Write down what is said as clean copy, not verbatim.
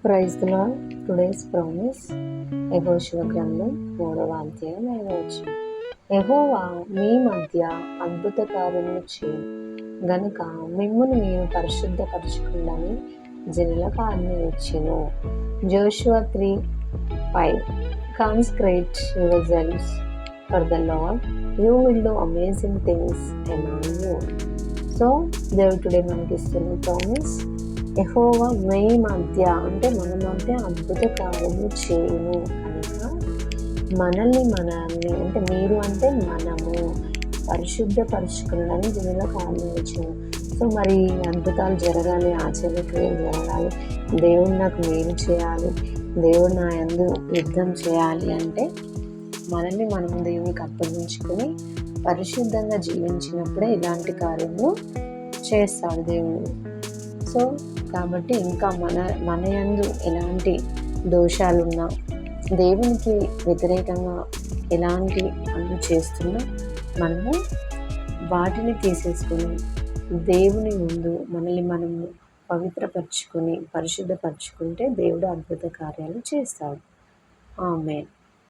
Praise the lord. Today's promise యెహోషువ గ్రంథం 3వ అధ్యాయం 5వ వచనం. యెహోవా మీ మధ్య అద్భుత కార్యములు చేయు గనుక మిమ్మును మీరు పరిశుద్ధపరచుకుండని జనులకు ఆజ్ఞ ఇచ్చెను. జోషువ 3:5. Consecrate yourselves for the Lord, you will do amazing things among you. So దేవుడు టుడే మనకి ఇస్తున్న ప్రామిస్, యెహోవా మీ మధ్య అంటే మన మధ్య అద్భుత కార్యము చేయును కనుక మనల్ని అంటే మీరు అంటే మనము పరిశుద్ధపరచుకున్నాడని జనులకు ఆజ్ఞయించను. సో మరి అద్భుతాలు జరగాలి, ఆశ్చర్యక్రియలు జరగాలి, దేవుడు నాకు మేలు చేయాలి, దేవుడు నా యందు యుద్ధం చేయాలి అంటే మనల్ని మనం దేవునికి అప్పగించుకుని పరిశుద్ధంగా జీవించినప్పుడే ఇలాంటి కార్యము చేస్తాడు దేవుడు. సో కాబట్టి ఇంకా మన యందు ఎలాంటి దోషాలున్నా, దేవునికి వ్యతిరేకంగా ఎలాంటి పనులు చేస్తున్నా మనము వాటిని తీసేసుకొని దేవుని ముందు మనల్ని మనము పవిత్రపరచుకొని పరిశుద్ధపరచుకుంటే దేవుడు అద్భుత కార్యాలు చేస్తాడు. ఆమేన్.